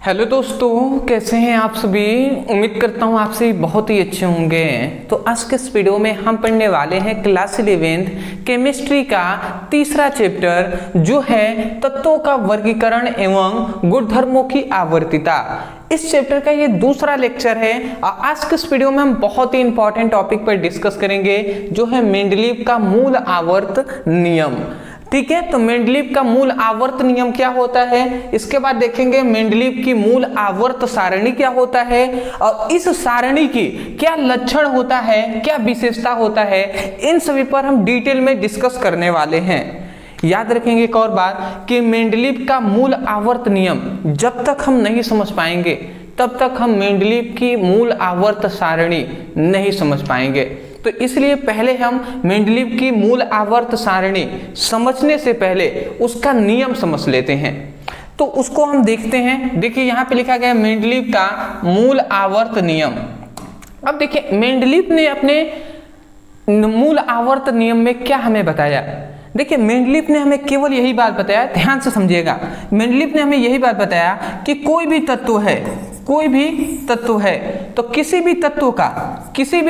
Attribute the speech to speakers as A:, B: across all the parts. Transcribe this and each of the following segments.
A: Hello दोस्तों, कैसे हैं आप सभी। उम्मीद करता हूँ आप सभी बहुत ही अच्छे होंगे। तो आज के इस वीडियो में हम पढ़ने वाले हैं क्लास 11 केमिस्ट्री का तीसरा चैप्टर जो है तत्वों का वर्गीकरण एवं गुणधर्मों की आवर्तिता। इस चैप्टर का ये दूसरा लेक्चर है और आज के इस वीडियो में हम बहुत ही इंपॉर्टेंट टॉपिक पर डिस्कस करेंगे जो है मेंडलीव का मूल आवर्त नियम। ठीक है, तो मेंडलीव का मूल आवर्त नियम क्या होता है, इसके बाद देखेंगे मेंडलीव की मूल आवर्त सारणी क्या होता है और इस सारणी की क्या लक्षण होता है, क्या विशेषता होता है, इन सभी पर हम डिटेल में डिस्कस करने वाले हैं। याद रखेंगे एक और बात कि मेंडलीव का मूल आवर्त नियम जब तक हम नहीं समझ पाएंगे तब तक हम मेंडलीव की मूल आवर्त सारणी नहीं समझ पाएंगे। तो इसलिए पहले हम मेंडलीव की मूल आवर्त सारणी समझने से पहले उसका नियम समझ लेते हैं। तो उसको हम देखते हैं। देखिए यहाँ पे लिखा गया है मेंडलीव का मूल आवर्त नियम। अब देखिए मेंडलीव ने अपने मूल आवर्त नियम में क्या हमें बताया। देखिए मेंडलीव ने हमें केवल यही बात बताया, ध्यान से समझिएगा। मेंडलीव ने हमें यही बात बताया कि कोई भी तत्व है तो किसी भी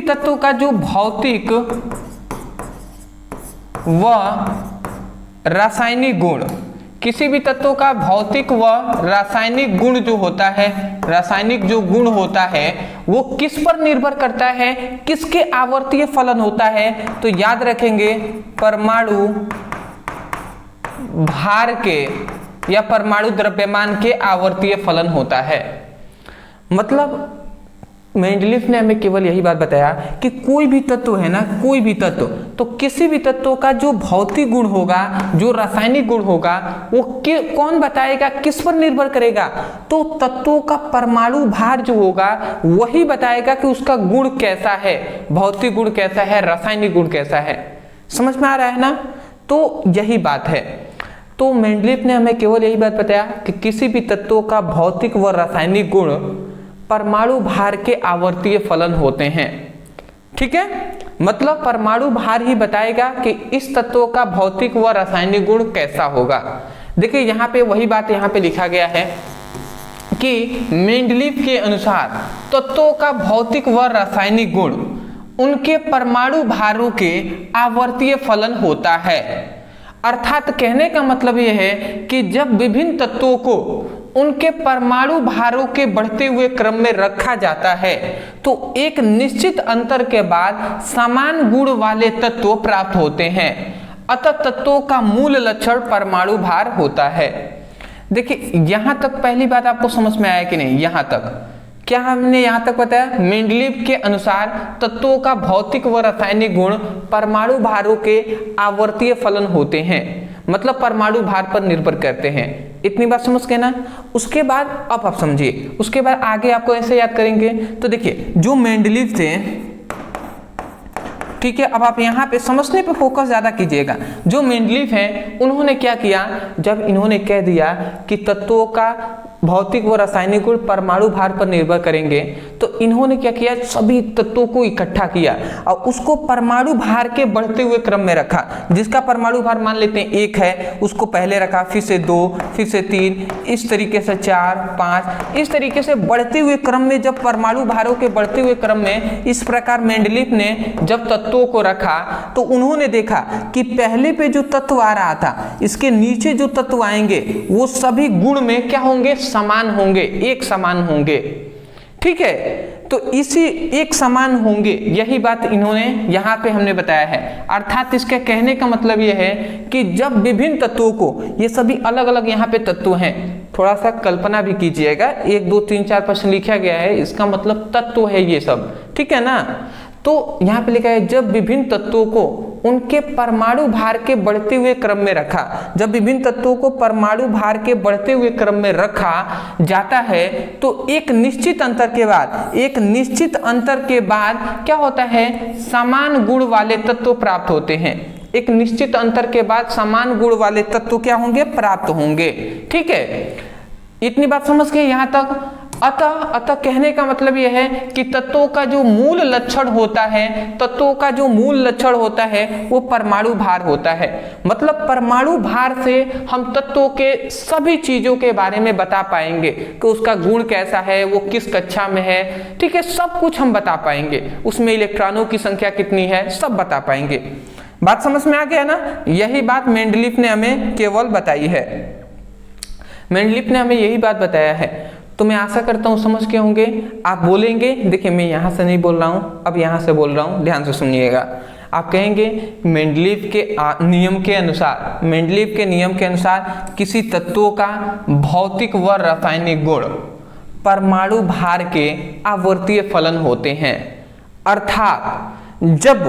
A: तत्व का जो भौतिक व रासायनिक गुण, किसी भी तत्व का भौतिक व रासायनिक गुण जो होता है, रासायनिक जो गुण होता है वो किस पर निर्भर करता है, किसके आवर्तीय फलन होता है। तो याद रखेंगे परमाणु भार के या परमाणु द्रव्यमान के आवर्तीय फलन होता है। मतलब मेंडलीव ने हमें केवल यही बात बताया कि कोई भी तत्व है ना, कोई भी तत्व, तो किसी भी तत्व का जो भौतिक गुण होगा, जो रासायनिक गुण होगा, वो कौन बताएगा, किस पर निर्भर करेगा। तो तत्वों का परमाणु भार जो होगा वही बताएगा कि उसका गुण कैसा है, भौतिक गुण कैसा है, रासायनिक गुण कैसा है। समझ में आ रहा है ना। तो यही बात है। तो मेंडलीव ने हमें केवल यही बात बताया कि किसी भी तत्वों का भौतिक व रासायनिक गुण परमाणु भार के आवर्तीय फलन होते हैं। ठीक है, मतलब परमाणु भार ही बताएगा कि इस तत्व का भौतिक व रासायनिक गुण कैसा होगा। देखिए यहाँ पे वही बात यहाँ पे लिखा गया है कि मेंडलीव के अनुसार तत्वों का भौतिक व रासायनिक गुण उनके परमाणु भारों के आवर्तीय फलन होता है। अर्थात कहने का मतलब यह है कि जब विभिन्न तत्वों को उनके परमाणु भारों के बढ़ते हुए क्रम में रखा जाता है तो एक निश्चित अंतर के बाद समान गुण वाले तत्व प्राप्त होते हैं। अतः तत्वों का मूल लक्षण परमाणु भार होता है। देखिए यहां तक पहली बात आपको समझ में आया कि नहीं। यहां तक क्या हमने यहां तक बताया, मेंडलीव के अनुसार तत्वों का भौतिक व रासायनिक गुण परमाणु भारों के आवर्तीय फलन होते हैं, मतलब परमाणु भार पर निर्भर करते हैं। इतनी बात समझ गए ना। उसके बाद अब आप समझिए, उसके बाद आगे आपको ऐसे याद करेंगे। तो देखिए जो मेंडलीव थे, ठीक है, अब आप यहाँ पे समझने पे फोकस ज्यादा कीजिएगा। जो मेंडलीव हैं उन्होंने क्या किया, जब इन्होंने कह दिया कि तत्वों का भौतिक व रासायनिक गुण परमाणु भार पर निर्भर करेंगे, तो इन्होंने क्या किया, सभी तत्वों को इकट्ठा किया और उसको परमाणु भार के बढ़ते हुए क्रम में रखा। जिसका परमाणु भार मान लेते हैं 1 है, उसको पहले रखा, फिर से 2, फिर से 3, इस तरीके से 4, 5, इस तरीके से बढ़ते हुए क्रम में, जब परमाणु भारों के बढ़ते हुए क्रम में इस प्रकार मेंडलीव ने जब तत्वों को रखा तो उन्होंने देखा कि पहले पे जो तत्व आ रहा था, इसके नीचे जो तत्व आएंगे वो सभी गुण में क्या होंगे, समान होंगे, एक समान होंगे। ठीक है, तो इसी एक समान होंगे, यही बात इन्होंने यहाँ पे हमने बताया है। अर्थात इसके कहने का मतलब यह है कि जब विभिन्न तत्वों को, ये सभी अलग अलग यहाँ पे तत्व हैं, थोड़ा सा कल्पना भी कीजिएगा, 1 2 3 4 प्रश्न लिखा गया है, इसका मतलब तत्व है ये सब। ठीक है ना। तो यहाँ पे लिखा है जब विभिन्न तत्वों को उनके परमाणु भार के बढ़ते हुए क्रम में रखा, जब विभिन्न तत्वों को परमाणु भार के बढ़ते हुए क्रम में रखा जाता है तो एक निश्चित अंतर के बाद क्या होता है, समान गुण वाले तत्व प्राप्त होते हैं। एक निश्चित अंतर के बाद समान गुण वाले तत्व क्या होंगे, प्राप्त होंगे। ठीक है, इतनी बात समझ गए यहाँ तक। अतः कहने का मतलब यह है कि तत्वों का जो मूल लक्षण होता है, तत्वों का जो मूल लक्षण होता है वो परमाणु भार होता है। मतलब परमाणु भार से हम तत्वों के सभी चीजों के बारे में बता पाएंगे कि उसका गुण कैसा है, वो किस कक्षा में है, ठीक है, सब कुछ हम बता पाएंगे, उसमें इलेक्ट्रॉनों की संख्या कितनी है, सब बता पाएंगे। बात समझ में आ गया ना? यही बात मेंडलीफ ने हमें केवल बताई है, मेंडलीफ ने हमें यही बात बताया है। तो मैं आशा करता हूँ समझ के होंगे। आप बोलेंगे, देखिए मैं यहाँ से नहीं बोल रहा हूँ, अब यहाँ से बोल रहा हूँ, ध्यान से सुनिएगा। आप कहेंगे मेंडलीफ के नियम के अनुसार, मेंडलीफ के नियम के अनुसार किसी तत्वों का भौतिक व रासायनिक गुण परमाणु भार के आवर्तीय फलन होते हैं। जब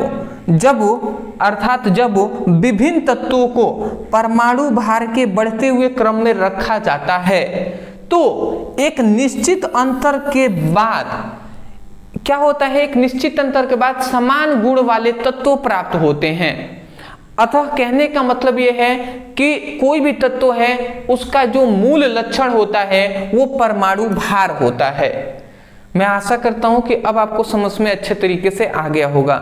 A: विभिन्न तत्वों को परमाणु भार के बढ़ते हुए क्रम में रखा जाता है तो एक निश्चित अंतर के बाद क्या होता है, एक निश्चित अंतर के बाद समान गुण वाले तत्व प्राप्त होते हैं। अतः कहने का मतलब यह है कि कोई भी तत्व है उसका जो मूल लक्षण होता है वो परमाणु भार होता है। मैं आशा करता हूं कि अब आपको समझ में अच्छे तरीके से आ गया होगा।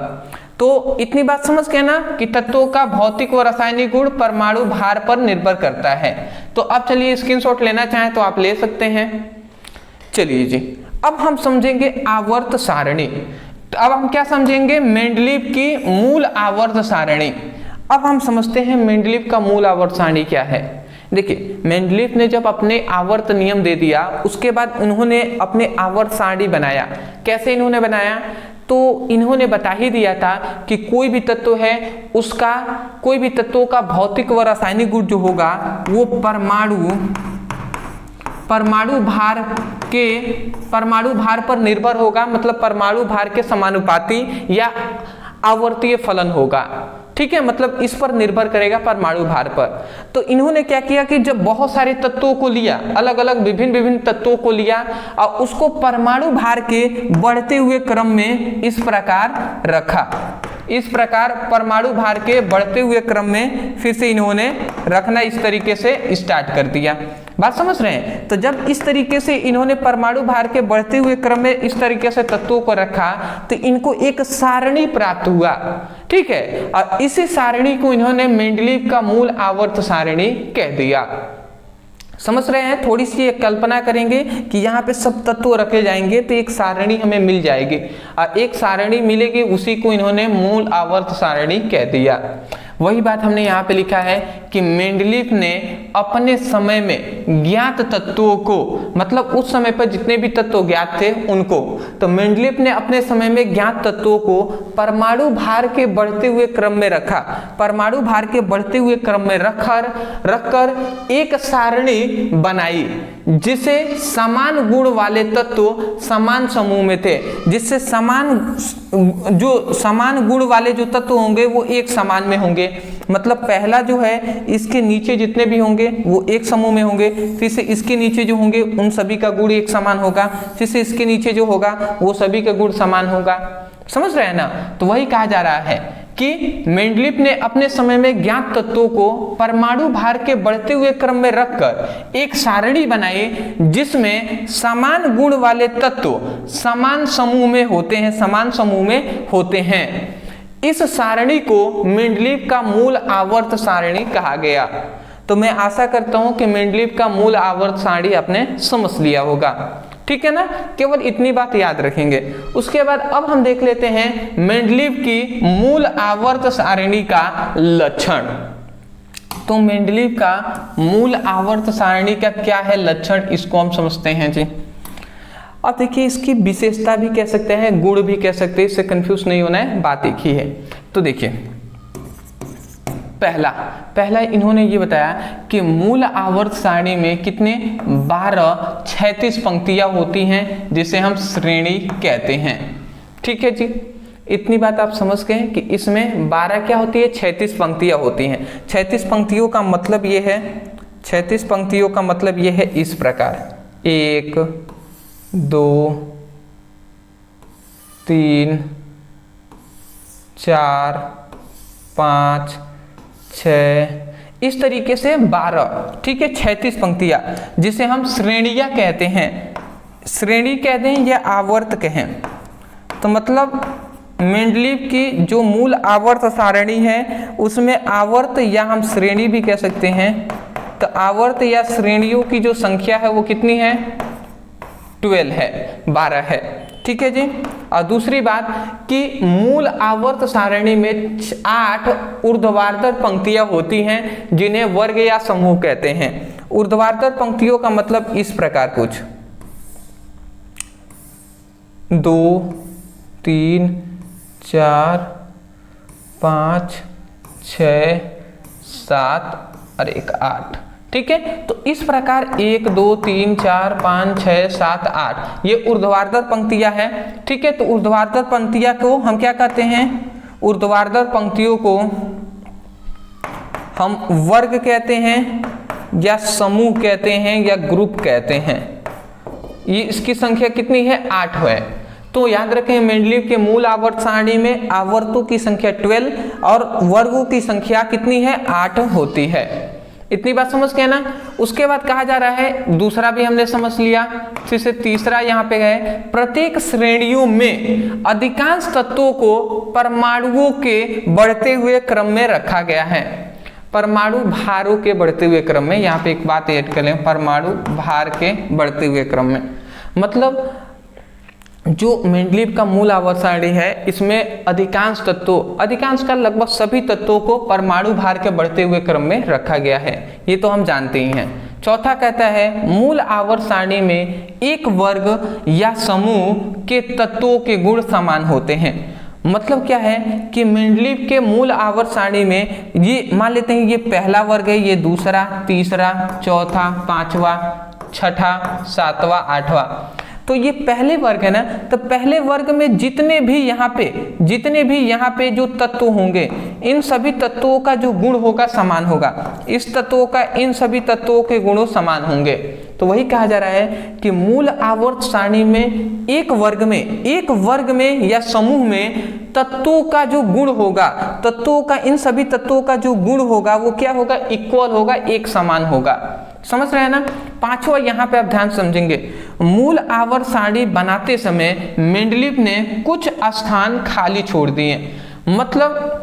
A: तो इतनी बात समझ गए ना कि तत्वों का भौतिक व रासायनिक गुण परमाणु भार पर निर्भर करता है। तो अब चलिए स्क्रीनशॉट लेना चाहें तो आप ले सकते हैं। चलिए जी, अब हम समझेंगे आवर्त सारणी। अब हम क्या समझेंगे? मेंडलीव की मूल आवर्त सारणी। अब हम समझते हैं मेंडलीव का मूल आवर्त सारणी क्या है। देखिए, मेंडलीव ने जब अपने आवर्त नियम दे दिया उसके बाद उन्होंने अपने आवर्त सारणी बनाया। कैसे इन्होंने बनाया? तो इन्होंने बता ही दिया था कि कोई भी तत्व है उसका, कोई भी तत्वों का भौतिक व रासायनिक गुण जो होगा वो परमाणु भार पर निर्भर होगा। मतलब परमाणु भार के समानुपाती या आवर्तीय फलन होगा, ठीक है, मतलब इस पर निर्भर करेगा परमाणु भार पर। तो इन्होंने क्या किया कि जब बहुत सारे तत्वों को लिया, अलग अलग विभिन्न तत्वों को लिया और उसको परमाणु भार के बढ़ते हुए क्रम में इस प्रकार रखा। इस प्रकार परमाणु भार के बढ़ते हुए क्रम में फिर से इन्होंने रखना इस तरीके से स्टार्ट कर दिया। बात समझ रहे हैं? तो जब इस तरीके से इन्होंने परमाणु भार के बढ़ते हुए क्रम में इस तरीके से तत्वों को रखा तो इनको एक सारणी प्राप्त हुआ, ठीक है, और इसी सारणी को इन्होंने मेंडलीव का मूल आवर्त सारणी कह दिया। समझ रहे हैं? थोड़ी सी एक कल्पना करेंगे कि यहाँ पे सब तत्व रखे जाएंगे तो एक सारणी हमें मिल जाएगी, और एक सारणी मिलेगी, उसी को इन्होंने मूल आवर्त सारणी कह दिया। वही बात हमने यहाँ पे लिखा है कि मेंडलीव ने अपने समय में ज्ञात तत्वों को, मतलब उस समय पर जितने भी तत्व ज्ञात थे उनको, तो मेंडलीव ने अपने समय में ज्ञात तत्वों को परमाणु भार के बढ़ते हुए क्रम में रखा। परमाणु भार के बढ़ते हुए क्रम में रखकर एक सारणी बनाई जिसे समान गुण वाले तत्व समान समूह में थे, जिससे समान गुण वाले जो तत्व होंगे वो एक समान में होंगे। मतलब पहला जो है इसके नीचे जितने भी होंगे वो एक समूह में होंगे, फिर से इसके नीचे जो होंगे उन सभी का गुण एक समान होगा, फिर से इसके नीचे जो होगा वो सभी का गुण समान होगा। समझ रहे हैं ना? तो वही कहा जा रहा है कि मेंडलीव ने अपने समय में ज्ञात तत्वों को परमाणु भार के बढ़ते हुए क्रम में रखकर एक सारणी बनाई जिसमें समान गुण वाले तत्व समान समूह में होते हैं। इस सारणी को मेंडलीव का मूल आवर्त सारणी कहा गया। तो मैं आशा करता हूं कि मेंडलीव का मूल आवर्त सारणी आपने समझ लिया होगा, ठीक है ना? केवल इतनी बात याद रखेंगे। उसके बाद अब हम देख लेते हैं मेंडलीव की मूल आवर्त सारणी का लक्षण। तो मेंडलीव का मूल आवर्त सारणी का क्या है लक्षण, इसको हम समझते हैं जी। अब देखिए, इसकी विशेषता भी कह सकते हैं, गुण भी कह सकते हैं, इससे कंफ्यूज नहीं होना है, बात एक ही है। तो देखिए, पहला इन्होंने ये बताया कि मूल आवर्त सारणी में कितने 12 क्षैतिज पंक्तियां होती हैं जिसे हम श्रेणी कहते हैं, ठीक है जी। इतनी बात आप समझ गए कि इसमें 12 क्या होती है? क्षैतिज पंक्तियां होती हैं। क्षैतिज पंक्तियों का मतलब ये है, क्षैतिज पंक्तियों का मतलब ये है इस प्रकार 1 2 3 4 5 6 इस तरीके से 12, ठीक है, क्षैतिज पंक्तियां जिसे हम श्रेणियां कहते हैं। श्रेणी कह दें या आवर्त कहें, तो मतलब मेंडलीव की जो मूल आवर्त सारणी है उसमें आवर्त या हम श्रेणी भी कह सकते हैं। तो आवर्त या श्रेणियों की जो संख्या है वो कितनी है? 12 है, 12 है। ठीक है जी। और दूसरी बात कि मूल आवर्त सारणी में 8 ऊर्ध्वाधर पंक्तियां होती हैं जिन्हें वर्ग या समूह कहते हैं। ऊर्ध्वाधर पंक्तियों का मतलब इस प्रकार कुछ 2 3 4 5 6 7 और 1 8। ठीक है, तो इस प्रकार 1 2 3 4 5 6 7 8 ये ऊर्ध्वाधर पंक्तियां हैं। ठीक है, तो ऊर्ध्वाधर पंक्तियां को हम क्या कहते हैं? ऊर्ध्वाधर पंक्तियों को हम वर्ग कहते हैं या समूह कहते हैं या ग्रुप कहते हैं। ये इसकी संख्या कितनी है? 8 है। तो याद रखें मेंडलीव के मूल आवर्त सारणी में आवर्तों की संख्या 12 और वर्गों की संख्या कितनी है? 8 होती है। इतनी बात समझ गए ना। उसके बाद कहा जा रहा है, दूसरा भी हमने समझ लिया, फिर से तीसरा यहाँ पे है, प्रत्येक श्रेणियों में अधिकांश तत्वों को परमाणुओं के बढ़ते हुए क्रम में रखा गया है। परमाणु भारों के बढ़ते हुए क्रम में, यहाँ पे एक बात ऐड कर लें, परमाणु भार के बढ़ते हुए क्रम में, मतलब जो मेंडलीव का मूल आवर्त सारणी है इसमें अधिकांश तत्वों, अधिकांश का लगभग सभी तत्वों को परमाणु भार के बढ़ते हुए क्रम में रखा गया है। ये तो हम जानते ही हैं। चौथा कहता है मूल आवर्त सारणी में एक वर्ग या समूह के तत्वों के गुण समान होते हैं। मतलब क्या है कि मेंडलीव के मूल आवर्त सारणी में ये मान लेते हैं ये पहला वर्ग है, ये दूसरा, तीसरा, चौथा, पांचवा, छठा, सातवां, आठवां। तो ये पहले वर्ग है ना, तो पहले वर्ग में जितने भी यहाँ पे जो तत्व होंगे इन सभी तत्वों का जो गुण होगा समान होगा। इस तत्वों का इन सभी तत्वों के गुणों समान होंगे। तो वही कहा जा रहा है कि मूल आवर्त सारणी में एक वर्ग में या समूह में तत्वों का जो गुण होगा, तत्वों का इन सभी तत्वों का जो गुण होगा वो क्या होगा? इक्वल होगा, एक समान होगा। समझ रहे हैं ना। पांचवा यहाँ पे आप ध्यान समझेंगे, मूल आवर्त सारणी बनाते समय मेंडलीव ने कुछ स्थान खाली छोड़ दिए। मतलब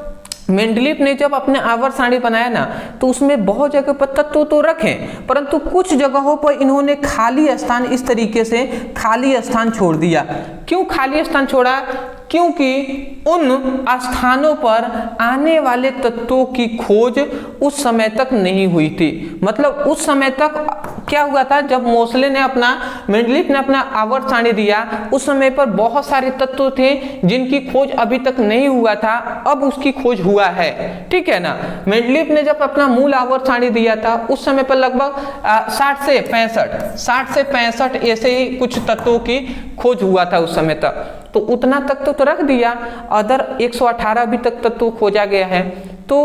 A: मेंडलीव ने जब अपने आवर्त सारणी बनाया ना तो उसमें बहुत जगह पर तत्व तो रखे, परंतु कुछ जगहों पर इन्होंने खाली स्थान, इस तरीके से खाली स्थान छोड़ दिया। क्यों खाली स्थान छोड़ा? क्योंकि उन स्थानों पर आने वाले तत्वों की खोज उस समय तक नहीं हुई थी। मतलब उस समय तक क्या हुआ था, जब मोसले ने मेंडलीव ने अपना आवर्त सारणी दिया उस समय पर बहुत सारे तत्व थे जिनकी खोज अभी तक नहीं हुआ था, अब उसकी खोज हुआ है। ठीक है ना। मेंडलीव ने जब अपना मूल आवर्त सारणी दिया था उस समय पर लगभग 60 से 65 ऐसे ही कुछ तत्वों की खोज हुआ था उस समय तक। तो उतना तक तो रख दिया, अदर 118 अभी तक तत्व खोजा गया है। तो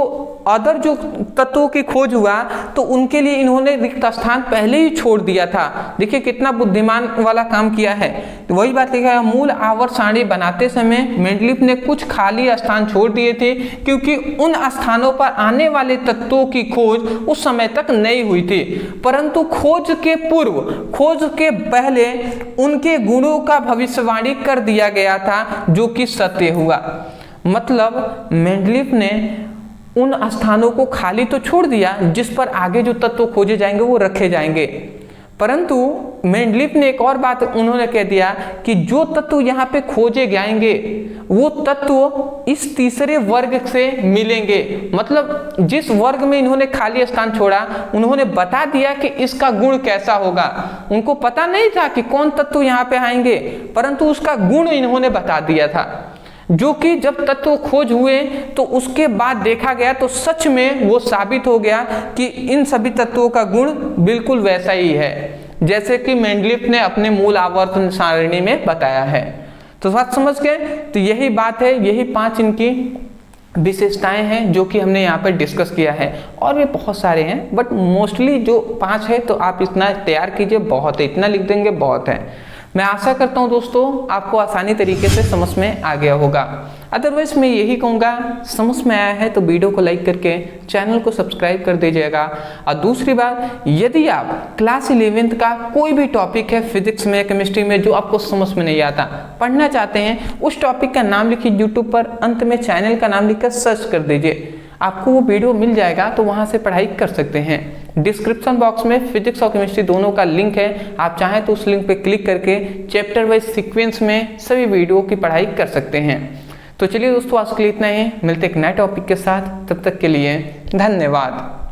A: अदर जो तत्वों की खोज हुआ तो उनके लिए इन्होंने रिक्त स्थान पहले ही छोड़ दिया था। देखिए कितना बुद्धिमान वाला काम किया है। तो वही बात लिखा है, मूल आवर्त सारणी बनाते समय मेंडलीव ने कुछ खाली स्थान छोड़ दिए थे क्योंकि उन स्थानों पर आने वाले तत्वों की खोज उस समय तक नहीं हुई थी, परंतु खोज के पूर्व, खोज के पहले उनके गुणों का भविष्यवाणी कर दिया गया था जो कि सत्य हुआ। मतलब मेंडलीव ने उन स्थानों को खाली तो छोड़ दिया जिस पर आगे जो तत्व खोजे जाएंगे वो रखे जाएंगे, परंतु मेंडलीव ने एक और बात उन्होंने कह दिया कि जो तत्व यहाँ पे खोजे जाएंगे वो तत्व इस तीसरे वर्ग से मिलेंगे। मतलब जिस वर्ग में इन्होंने खाली स्थान छोड़ा उन्होंने बता दिया कि इसका गुण कैसा होगा। उनको पता नहीं था कि कौन तत्व यहाँ पे आएंगे, परंतु उसका गुण इन्होंने बता दिया था, जो कि जब तत्व खोज हुए तो उसके बाद देखा गया तो सच में वो साबित हो गया कि इन सभी तत्वों का गुण बिल्कुल वैसा ही है जैसे कि मेंडलीव ने अपने मूल आवर्त सारणी में बताया है। तो बात समझ गए। तो यही बात है, यही 5 इनकी विशेषताएं हैं जो कि हमने यहाँ पर डिस्कस किया है। और भी बहुत सारे हैं बट मोस्टली जो 5 है तो आप इतना तैयार कीजिए, बहुत है, इतना लिख देंगे बहुत है। मैं आशा करता हूँ दोस्तों आपको आसानी तरीके से समझ में आ गया होगा। अदरवाइज मैं यही कहूँगा, समझ में आया है तो वीडियो को लाइक करके चैनल को सब्सक्राइब कर दीजिएगा। और दूसरी बात, यदि आप क्लास 11th का कोई भी टॉपिक है फिजिक्स में, केमिस्ट्री में, जो आपको समझ में नहीं आता, पढ़ना चाहते हैं, उस टॉपिक का नाम लिखिए यूट्यूब पर, अंत में चैनल का नाम लिखकर सर्च कर दीजिए, आपको वो वीडियो मिल जाएगा, तो वहां से पढ़ाई कर सकते हैं। डिस्क्रिप्शन बॉक्स में फिजिक्स और केमिस्ट्री दोनों का लिंक है, आप चाहें तो उस लिंक पे क्लिक करके चैप्टर वाइज सीक्वेंस में सभी वीडियो की पढ़ाई कर सकते हैं। तो चलिए दोस्तों, आज के लिए इतना ही, मिलते एक नए टॉपिक के साथ, तब तक के लिए धन्यवाद।